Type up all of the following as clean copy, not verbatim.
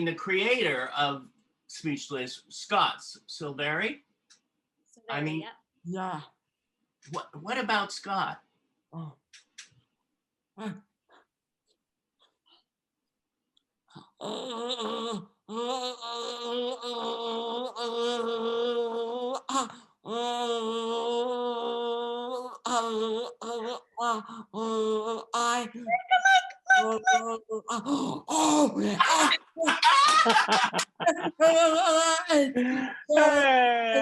the creator of Speechless, Scott Silveri. I mean, yeah. What about Scott? Oh. Hey,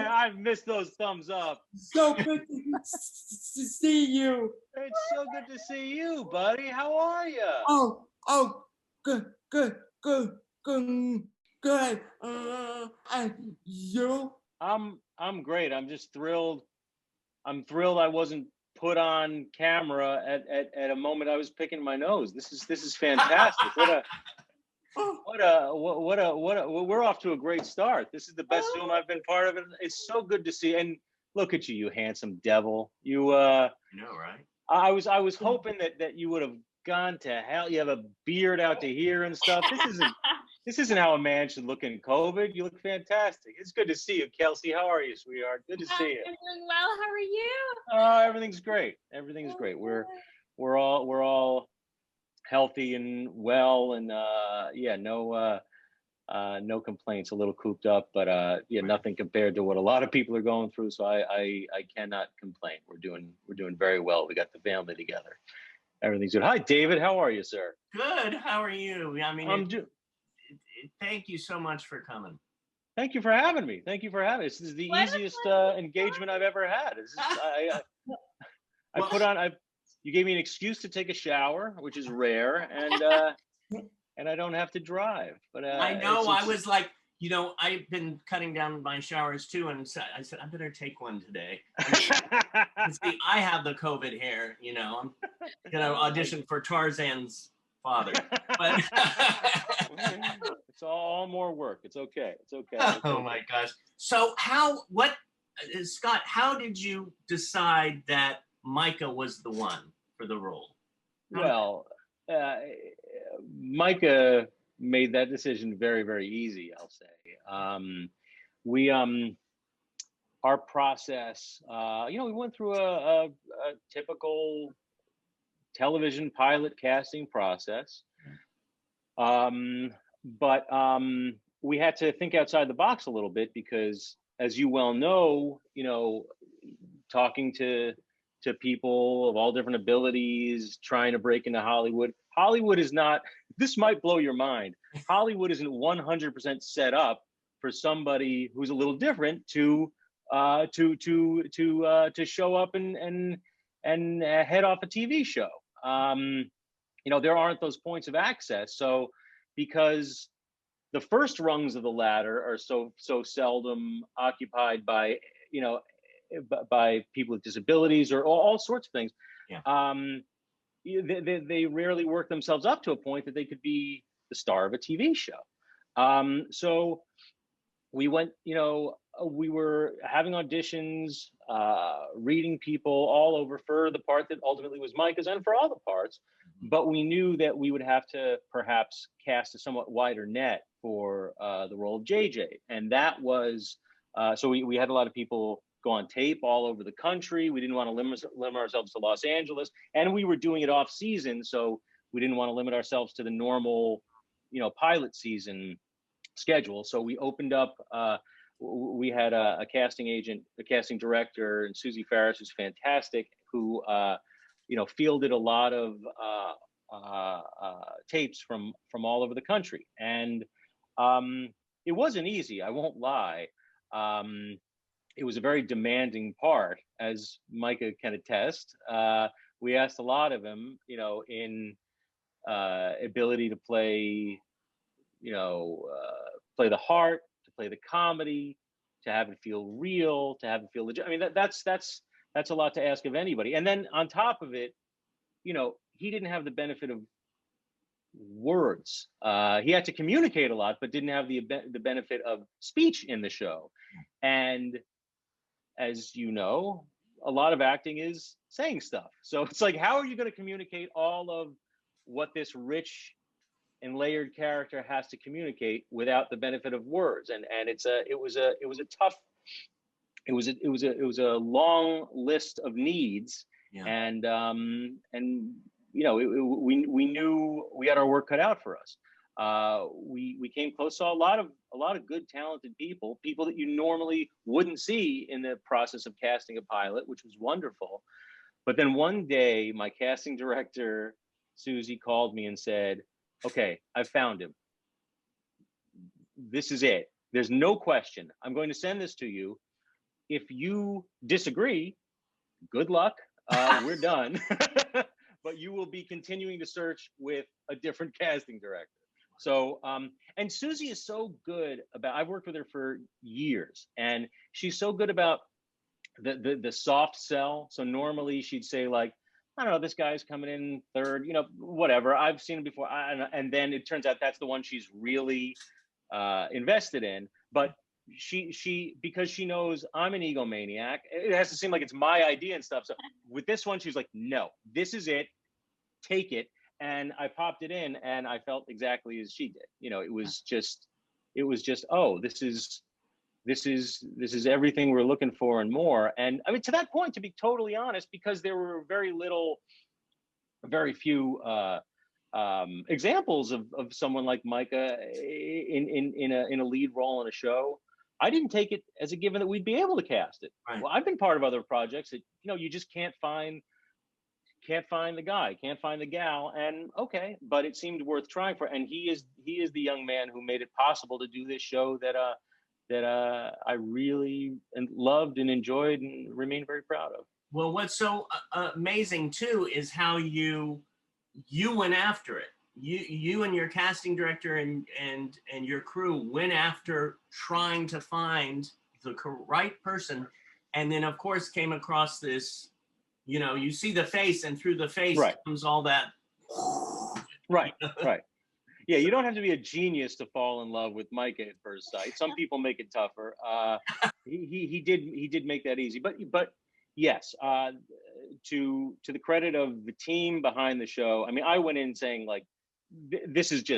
I've missed those thumbs up. So good to see you. It's so good to see you, buddy. How are you? Oh, good. And you? I'm great. I'm just thrilled. I'm thrilled I wasn't put on camera at a moment I was picking my nose. This is fantastic. We're off to a great start. This is the best Zoom I've been part of. It's so good to see. And look at you, you handsome devil. You I know, right? I was hoping that you would have gone to hell. You have a beard out to here and stuff. This isn't how a man should look in COVID. You look fantastic. It's good to see you, Kelsey. How are you, sweetheart? Good to see you. I'm doing well. How are you? Everything's great. Everything's great. We're all healthy and well, and no complaints. A little cooped up, but nothing compared to what a lot of people are going through. So I cannot complain. We're doing very well. We got the family together. Everything's good. Hi, David. How are you, sir? Good. How are you? I mean, thank you so much for coming. Thank you for having me. This is the easiest engagement I've ever had. You gave me an excuse to take a shower, which is rare, and I don't have to drive. But I know I was like, I've been cutting down my showers too, and I said I better take one today. See, I have the COVID hair. I'm gonna audition for Tarzan's father, but it's all more work. It's okay. Oh my gosh! So Scott? How did you decide that Micah was the one for the role? Well, Micah made that decision very, very easy, I'll say. Our process, we went through a typical television pilot casting process. But we had to think outside the box a little bit because, as you well know, talking to people of all different abilities, trying to break into Hollywood. Hollywood is not, this might blow your mind. Hollywood isn't 100% set up for somebody who's a little different to show up and head off a TV show. There aren't those points of access. So because the first rungs of the ladder are so seldom occupied by people with disabilities or all sorts of things. Yeah. They rarely work themselves up to a point that they could be the star of a TV show. So we went, we were having auditions, reading people all over for the part that ultimately was Micah's and for all the parts. But we knew that we would have to perhaps cast a somewhat wider net for the role of JJ. And that was, so we had a lot of people go on tape all over the country. We didn't want to limit ourselves to Los Angeles, and we were doing it off season, so we didn't want to limit ourselves to the normal, pilot season schedule. So we opened up. We had a casting agent, a casting director, and Susie Farris, who's fantastic, who fielded a lot of tapes from all over the country, and it wasn't easy. I won't lie. It was a very demanding part, as Micah can attest. We asked a lot of him, in ability to play, play the heart, to play the comedy, to have it feel real, to have it feel legit. I mean, that's a lot to ask of anybody. And then on top of it, he didn't have the benefit of words. He had to communicate a lot, but didn't have the benefit of speech in the show. And as you know, a lot of acting is saying stuff. So it's like, how are you going to communicate all of what this rich and layered character has to communicate without the benefit of words. And it was a tough, it was a long list of needs. Yeah. And you know, we knew we had our work cut out for us. We came close, saw a lot of good, talented people that you normally wouldn't see in the process of casting a pilot, which was wonderful. But then one day, my casting director, Susie, called me and said, "Okay, I found him. This is it. There's no question. I'm going to send this to you. If you disagree, good luck. We're done. But you will be continuing to search with a different casting director." So, and Susie is so good about, I've worked with her for years, and she's so good about the soft sell. So normally she'd say, like, I don't know, this guy's coming in third, you know, whatever. I've seen him before. And then it turns out that's the one she's really invested in. But she because she knows I'm an egomaniac, it has to seem like it's my idea and stuff. So with this one, she's like, no, this is it, take it. And I popped it in, and I felt exactly as she did. You know, it was just, oh, this is everything we're looking for and more. And I mean, to that point, to be totally honest, because there were very few examples of someone like Micah in a lead role in a show, I didn't take it as a given that we'd be able to cast it. Right. Well, I've been part of other projects that, you know, you just can't find the guy, can't find the gal, and okay, but it seemed worth trying for. And he is the young man who made it possible to do this show that I really loved and enjoyed and remain very proud of. Well, what's so amazing too is how you went after it. You and your casting director and your crew went after trying to find the right person, and then of course came across this. You know, you see the face, and through the face comes all that. Right. Yeah, you don't have to be a genius to fall in love with Micah at first sight. Some people make it tougher. He did make that easy. But yes, to the credit of the team behind the show, I mean, I went in saying, like, this is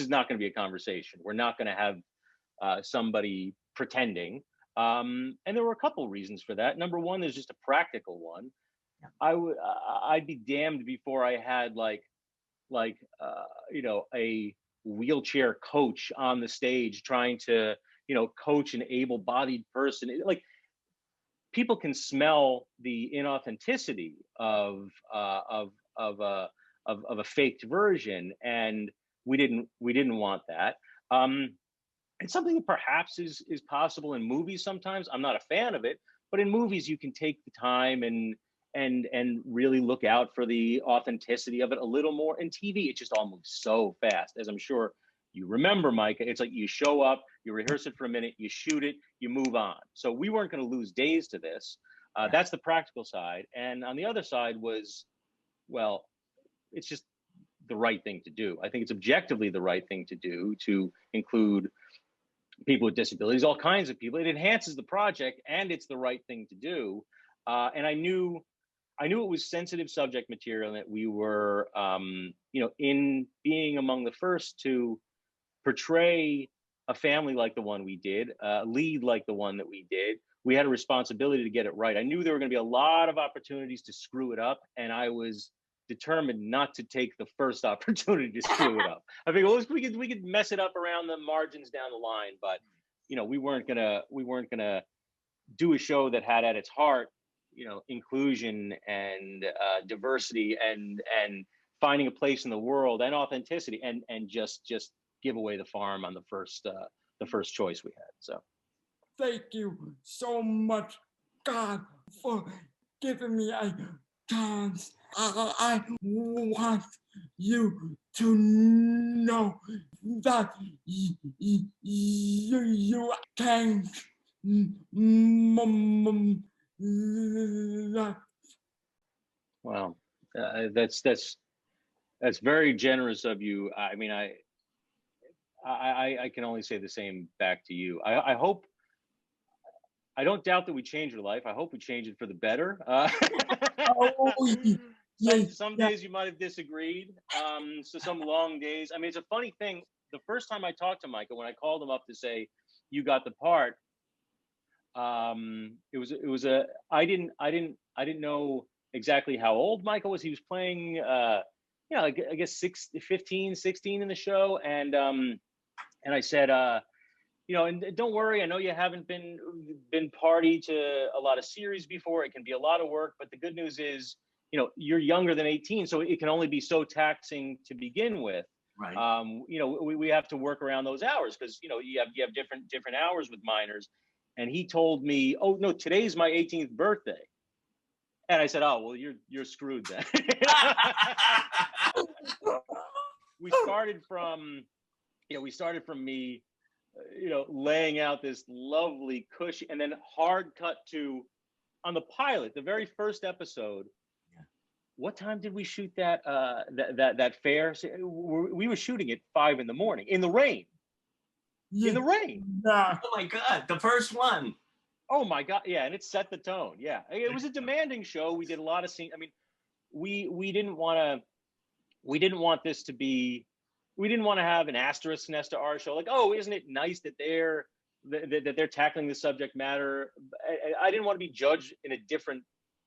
not going to be a conversation. We're not going to have somebody pretending. And there were a couple reasons for that. Number one, there's just a practical one. I'd be damned before I had like you know, a wheelchair coach on the stage trying to, you know, coach an able-bodied person. Like, people can smell the inauthenticity of a faked version, and we didn't want that. It's something that perhaps is possible in movies sometimes. I'm not a fan of it, but in movies you can take the time and really look out for the authenticity of it a little more. In TV, it just all moves so fast, as I'm sure you remember, Micah. It's like you show up, you rehearse it for a minute, you shoot it, you move on. So we weren't going to lose days to this. That's the practical side. And on the other side was, well, it's just the right thing to do. I think it's objectively the right thing to do, to include people with disabilities, all kinds of people. It enhances the project, and it's the right thing to do. And I knew it was sensitive subject material, and that we were, you know, in being among the first to portray a family like the one we did, lead like the one that we did. We had a responsibility to get it right. I knew there were going to be a lot of opportunities to screw it up, and I was determined not to take the first opportunity to screw it up. I think, well, we could mess it up around the margins down the line, but, you know, we weren't gonna do a show that had at its heart, you know, inclusion and diversity and finding a place in the world and authenticity, and just give away the farm on the first choice we had. So thank you so much, God, for giving me a chance. I want you to know that you changed life. Wow, that's very generous of you. I mean, I can only say the same back to you. I hope, I don't doubt that we changed your life. I hope we changed it for the better. Oh, some days you might have disagreed. So some long days. I mean, it's a funny thing. The first time I talked to Micah, when I called him up to say you got the part, I didn't know exactly how old Micah was. He was playing, I guess 15, 16 in the show, and I said, and don't worry, I know you haven't been party to a lot of series before. It can be a lot of work, but the good news is, you're younger than 18, so it can only be so taxing to begin with. Right. We have to work around those hours because you have different hours with minors. And he told me, "Oh no, today's my 18th birthday." And I said, "Oh well, you're screwed then." we started from me, laying out this lovely cushy, and then hard cut to on the pilot, the very first episode. What time did we shoot that fair? We were shooting at 5 a.m. in the rain. In the rain. Yeah. Oh my God, the first one. Oh my God, yeah, and it set the tone. Yeah, it was a demanding show. We did a lot of scenes. I mean, we didn't want this to be. We didn't want to have an asterisk next to our show. Like, oh, isn't it nice that they're tackling the subject matter? I didn't want to be judged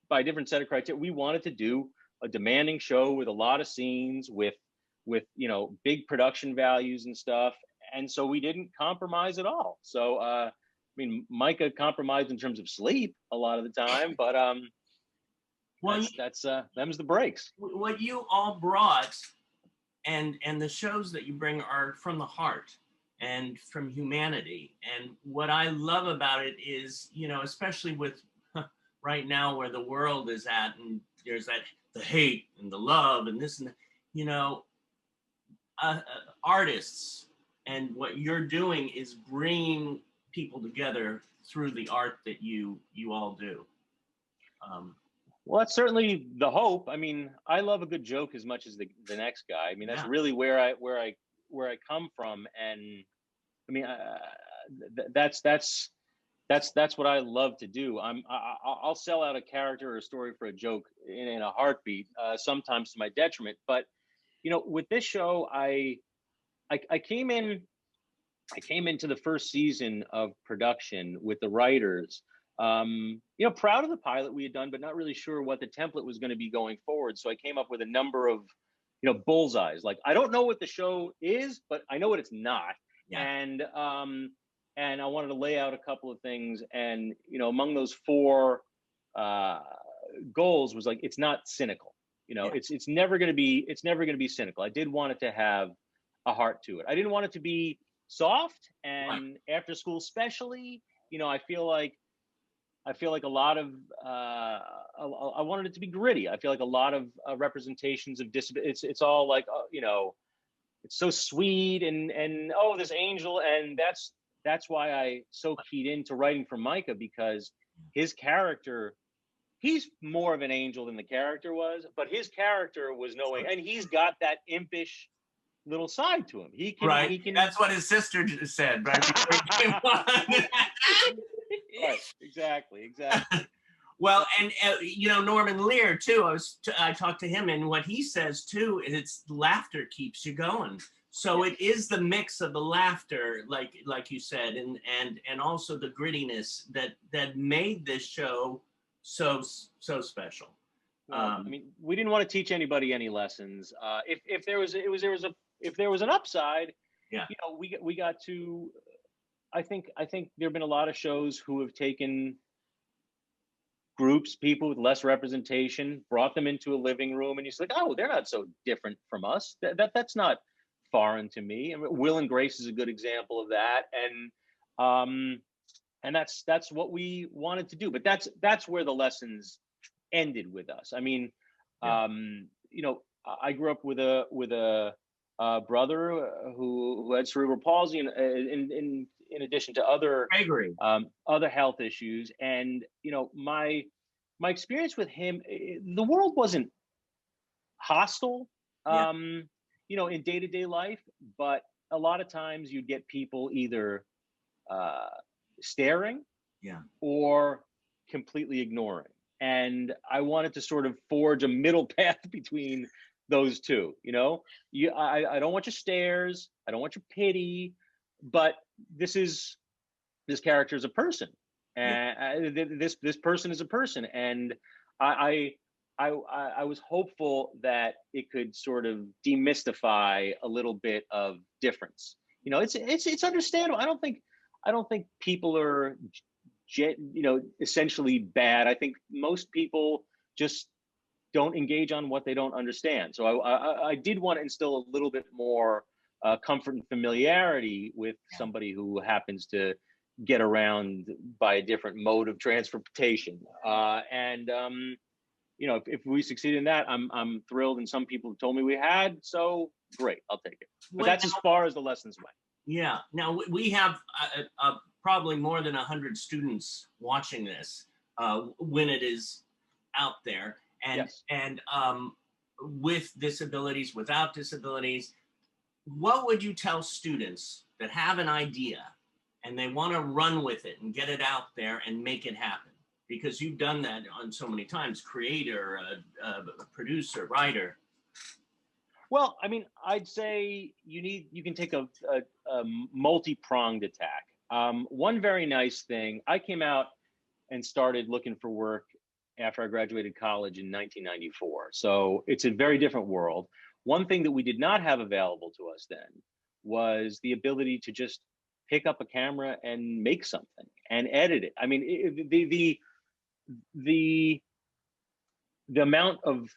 by a different set of criteria. We wanted to do a demanding show with a lot of scenes, with big production values and stuff. And so we didn't compromise at all. So, Micah compromised in terms of sleep a lot of the time, but them's the breaks. What you all brought, and the shows that you bring are from the heart and from humanity. And what I love about it is, especially with right now where the world is at, and there's the hate and the love and this and that, artists. And what you're doing is bringing people together through the art that you all do. Well, that's certainly the hope. I mean, I love a good joke as much as the next guy. I mean, that's really where I come from, and I mean, that's what I love to do. I'll sell out a character or a story for a joke in a heartbeat, sometimes to my detriment. But with this show, I came into the first season of production with the writers, proud of the pilot we had done, but not really sure what the template was going to be going forward. So I came up with a number of, bullseyes. Like, I don't know what the show is, but I know what it's not. Yeah. And I wanted to lay out a couple of things. And, among those 4 goals was like, it's not cynical. It's never going to be cynical. I did want it to have a heart to it. I didn't want it to be soft and after school, especially, I feel like a lot of I wanted it to be gritty. I feel like a lot of representations of disability. It's all like it's so sweet and this angel, and that's why I so keyed into writing for Micah, because his character, he's more of an angel than the character was, but his character was no way, and he's got that impish little side to him. He can. That's what his sister just said, right? Right, exactly. Well, and Norman Lear too. I talked to him, and what he says too is it's laughter keeps you going. So it is the mix of the laughter, like you said, and also the grittiness that made this show so special. Well, I mean, we didn't want to teach anybody any lessons. If there was an upside, we got to. I think there have been a lot of shows who have taken people with less representation, brought them into a living room, and you're like, oh, they're not so different from us. That's not foreign to me. I mean, Will and Grace is a good example of that, and that's what we wanted to do. But that's where the lessons ended with us. I mean, I grew up with a brother who had cerebral palsy, and in addition to other health issues, and my experience with him, the world wasn't hostile, in day-to-day life, but a lot of times you'd get people either staring, or completely ignoring. And I wanted to sort of forge a middle path between those two. I don't want your stares, I don't want your pity, but this character is a person, and this person is a person, and I was hopeful that it could sort of demystify a little bit of difference. It's understandable. I don't think people are essentially bad. I think most people just don't engage on what they don't understand. So I did want to instill a little bit more comfort and familiarity with somebody who happens to get around by a different mode of transportation. If we succeed in that, I'm thrilled. And some people told me we had, so great, I'll take it. But that's as far as the lessons went. Yeah. Now we have probably more than 100 students watching this when it is out there, and with disabilities, without disabilities. What would you tell students that have an idea and they want to run with it and get it out there and make it happen? Because you've done that on so many times, creator, producer, writer. Well, I mean, I'd say you can take a multi-pronged attack. One very nice thing, I came out and started looking for work after I graduated college in 1994. So it's a very different world. One thing that we did not have available to us then was the ability to just pick up a camera and make something and edit it. I mean, the amount of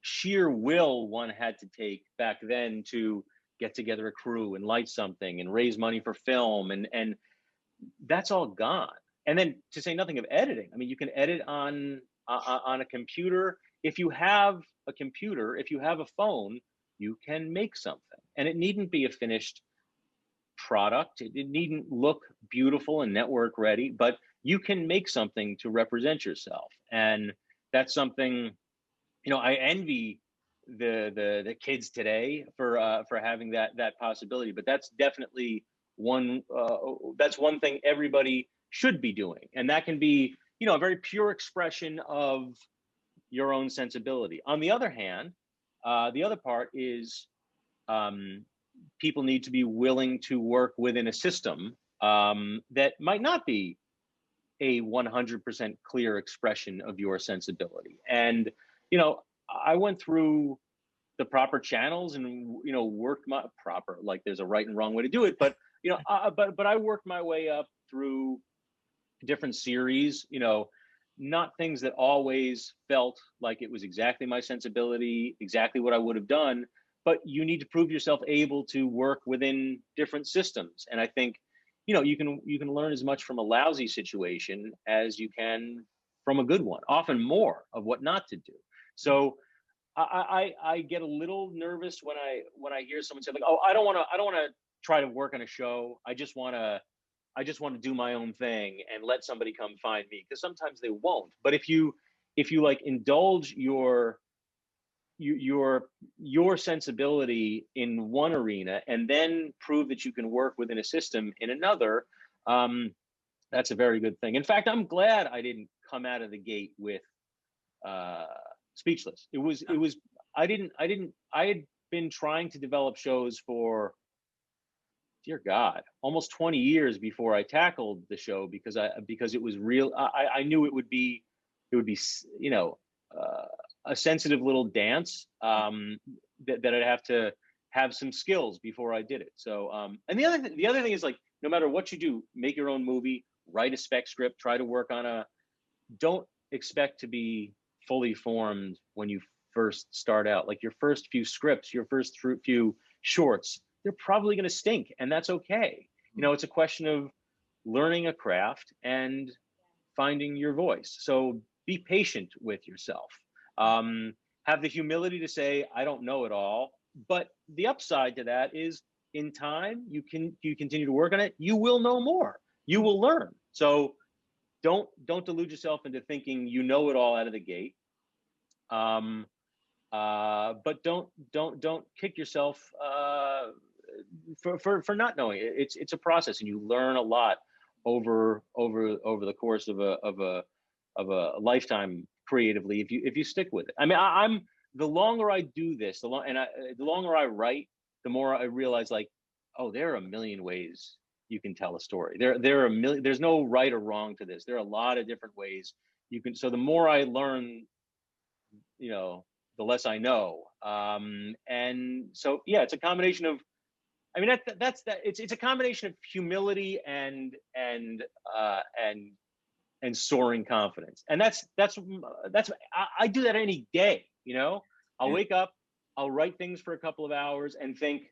sheer will one had to take back then to get together a crew and light something and raise money for film, and that's all gone. And then to say nothing of editing. I mean, you can edit on a computer. If you have a computer, if you have a phone, you can make something, and it needn't be a finished product. It needn't look beautiful and network ready, but you can make something to represent yourself. And that's something, I envy the kids today for having that possibility. But that's definitely one thing everybody should be doing, and that can be a very pure expression of your own sensibility. On the other hand, the other part is people need to be willing to work within a system that might not be a 100% clear expression of your sensibility. And I went through the proper channels and worked my proper, like there's a right and wrong way to do it, but but I worked my way up through different series, not things that always felt like it was exactly my sensibility, exactly what I would have done, but you need to prove yourself able to work within different systems. And I think you can learn as much from a lousy situation as you can from a good one, often more of what not to do. So I get a little nervous when I hear someone say like, oh, I don't want to try to work on a show. I just want to do my own thing and let somebody come find me, because sometimes they won't. But if you like indulge your sensibility in one arena and then prove that you can work within a system in another, that's a very good thing. In fact, I'm glad I didn't come out of the gate with Speechless. I had been trying to develop shows for, dear God, almost 20 years before I tackled the show, because it was real. I knew it would be a sensitive little dance that I'd have to have some skills before I did it. So and the other thing is, like, no matter what you do, make your own movie, write a spec script, try to work on don't expect to be fully formed when you first start out. Like your first few scripts, your first few shorts, they're probably going to stink, and that's okay. It's a question of learning a craft and finding your voice. So be patient with yourself. Have the humility to say, I don't know it all. But the upside to that is, in time, you continue to work on it, you will know more. You will learn. So don't delude yourself into thinking you know it all out of the gate. But don't kick yourself for not knowing. It's a process, and you learn a lot over the course of a lifetime creatively if you stick with it. I mean, I'm the longer I do this, the longer I write, the more I realize, like, oh, there are a million ways you can tell a story. There are a million. There's no right or wrong to this. There are a lot of different ways you can. So the more I learn, the less I know. And so yeah, it's a combination of. I mean, that's it's a combination of humility and soaring confidence. And that's I do that any day. I'll wake up, I'll write things for a couple of hours and think,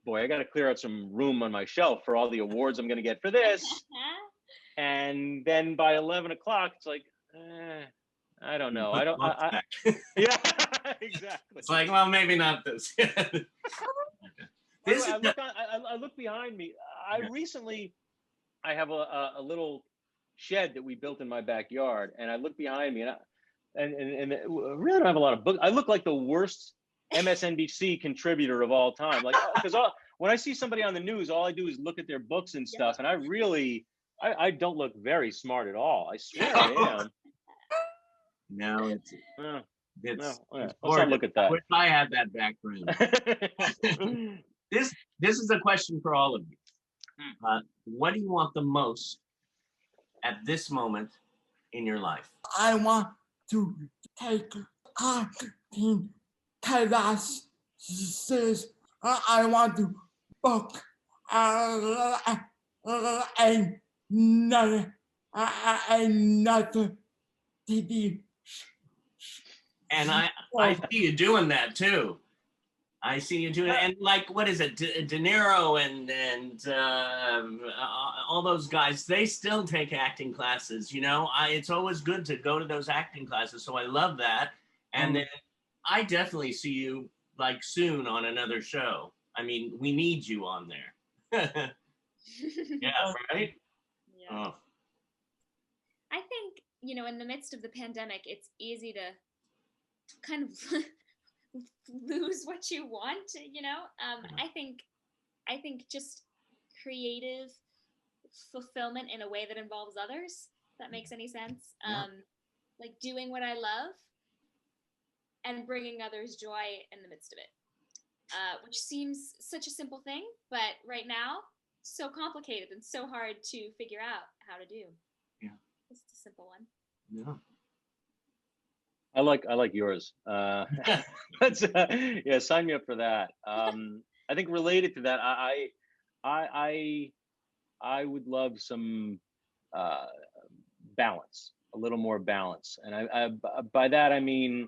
boy, I got to clear out some room on my shelf for all the awards I'm going to get for this. And then by 11 o'clock, it's like, I don't know. Yeah, exactly. It's like, well, maybe not this. I look behind me. I have a little shed that we built in my backyard, and I look behind me, and I really don't have a lot of books. I look like the worst MSNBC contributor of all time. Like, because when I see somebody on the news, all I do is look at their books and stuff, and I don't look very smart at all. I swear I am. No, it's let's not look at that. I wish I had that background. This is a question for all of you. What do you want the most at this moment in your life? I want to take acting classes. I want to book another TV. And I see you doing that too. I see you doing it, and like, what is it, De Niro and all those guys? They still take acting classes. It's always good to go to those acting classes. So I love that, and then I definitely see you like soon on another show. I mean, we need you on there. Yeah, right. Yeah. Oh. I think in the midst of the pandemic, it's easy to kind of lose what you want. I think just creative fulfillment in a way that involves others, if that makes any sense. Like doing what I love and bringing others joy in the midst of it, which seems such a simple thing, but right now so complicated and so hard to figure out how to do. Yeah, it's a simple one. Yeah, I like yours. That's yeah, sign me up for that. I think related to that, I would love some balance, a little more balance, and I by that I mean,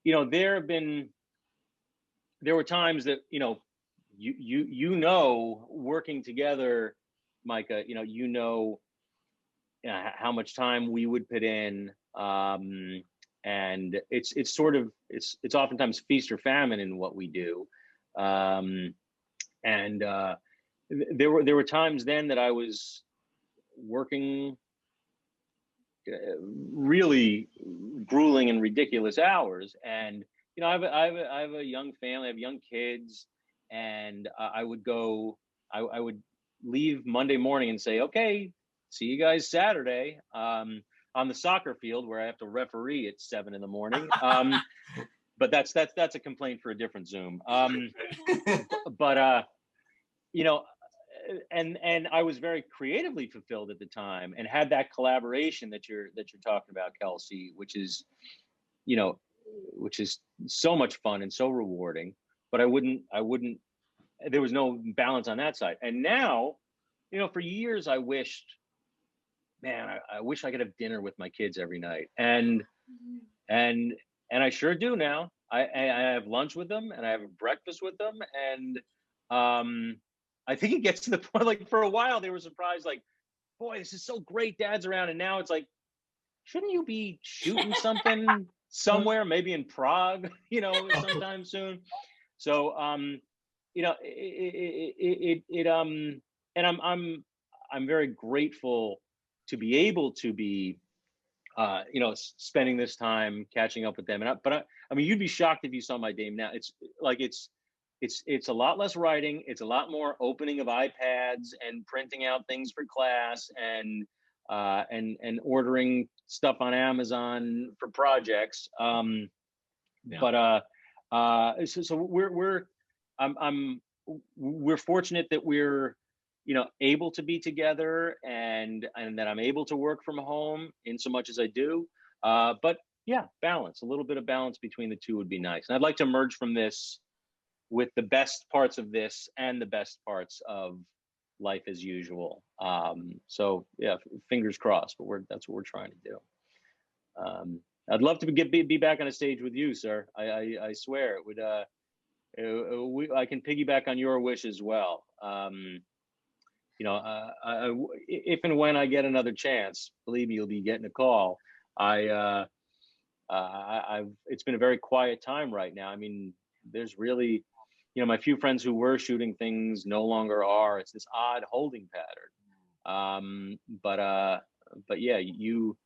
there were times that working together, Micah, how much time we would put in. And it's oftentimes feast or famine in what we do, and there were times then that I was working really grueling and ridiculous hours, and I have a young family, I have young kids, and I would leave Monday morning and say, okay, see you guys Saturday. On the soccer field where I have to referee at 7 a.m. But that's a complaint for a different Zoom. But and I was very creatively fulfilled at the time and had that collaboration that you're talking about, Kelsey, which is so much fun and so rewarding. But I wouldn't. There was no balance on that side. And now, for years I wished. Man, I wish I could have dinner with my kids every night, and I sure do now. I have lunch with them and I have breakfast with them, and I think it gets to the point, like, for a while they were surprised, like, boy, this is so great, Dad's around, and now it's like, shouldn't you be shooting something somewhere, maybe in Prague, sometime soon? So and I'm very grateful to be able to be, spending this time catching up with them. But I mean, you'd be shocked if you saw my day now. It's like, it's a lot less writing. It's a lot more opening of iPads and printing out things for class. And and ordering stuff on Amazon for projects. But so we're fortunate that we're able to be together, and that I'm able to work from home in so much as I do. But yeah, balance, a little bit of balance between the two would be nice. And I'd like to emerge from this with the best parts of this and the best parts of life as usual. So yeah, fingers crossed, but that's what we're trying to do. I'd love to be back on a stage with you, sir. I swear it would. I can piggyback on your wish as well. If and when I get another chance, believe me, you'll be getting a call. It's been a very quiet time right now. I mean, there's really, my few friends who were shooting things no longer are. It's this odd holding pattern. But yeah, you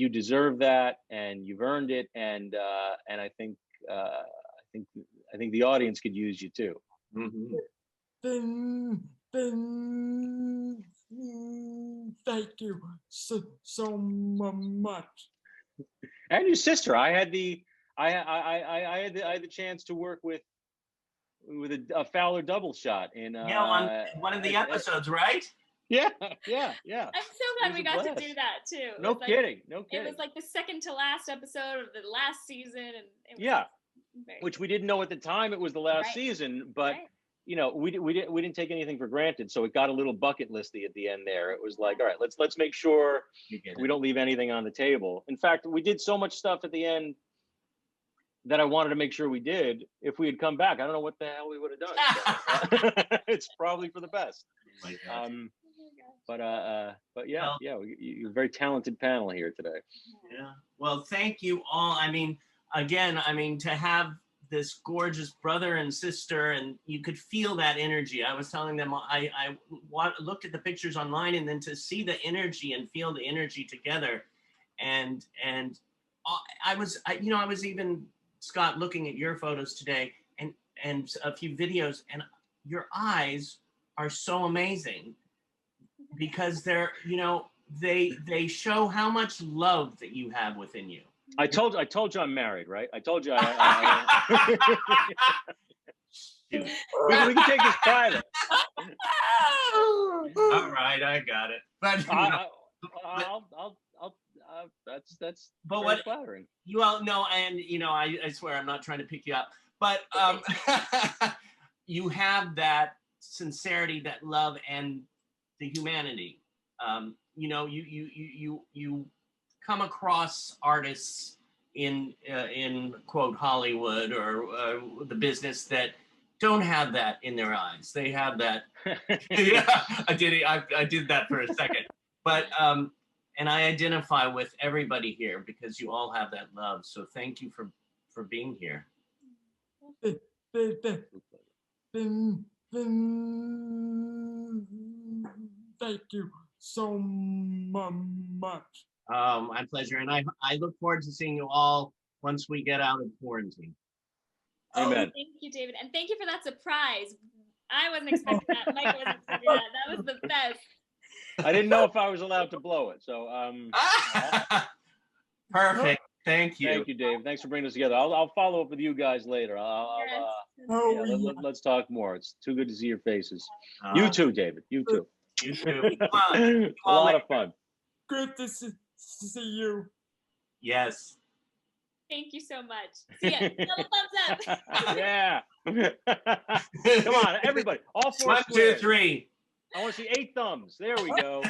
deserve that, and you've earned it, and I think the audience could use you too. Mm-hmm. Thank you so much. And your sister, I had the chance to work with a Fowler double shot in on one of the episodes, right? Yeah. I'm so glad we got to do that too. No kidding. It was like the second to last episode of the last season, and it was which we didn't know at the time it was the last season, but we didn't take anything for granted, so it got a little bucket listy at the end there. It was like, all right, let's make sure we don't leave anything on the table. In fact, we did so much stuff at the end that I wanted to make sure we did. If we had come back, I don't know what the hell we would have done. It's probably for the best. But yeah, you're a very talented panel here today. Yeah. Well, thank you all. I mean, again, to have this gorgeous brother and sister, and you could feel that energy. I was telling them, I looked at the pictures online, and then to see the energy and feel the energy together, and I was even, Scott, looking at your photos today and a few videos, and your eyes are so amazing because they're, they show how much love that you have within you. I told you I'm married, right? I told you we can take this private. All right, I got it. But that's but very flattering. You all know, and I swear I'm not trying to pick you up, but you have that sincerity, that love, and the humanity. You come across artists in quote Hollywood or the business that don't have that in their eyes. They have that. Yeah, I did that for a second, but and I identify with everybody here because you all have that love. So thank you for being here. Thank you so much. My pleasure. And I look forward to seeing you all once we get out of quarantine. Amen. Thank you, David. And thank you for that surprise. I wasn't expecting that. Mike wasn't expecting that. That was the best. I didn't know if I was allowed to blow it. So Perfect. Thank you. Thank you, Dave. Thanks for bringing us together. I'll follow up with you guys later. Let's talk more. It's too good to see your faces. You too, David. You too. You too. A lot of fun. Good to see you. Yes. Thank you so much. See ya. Double thumbs up. Yeah. Come on, everybody. All four. 1, 2, 3. I want to see 8 thumbs. There we go.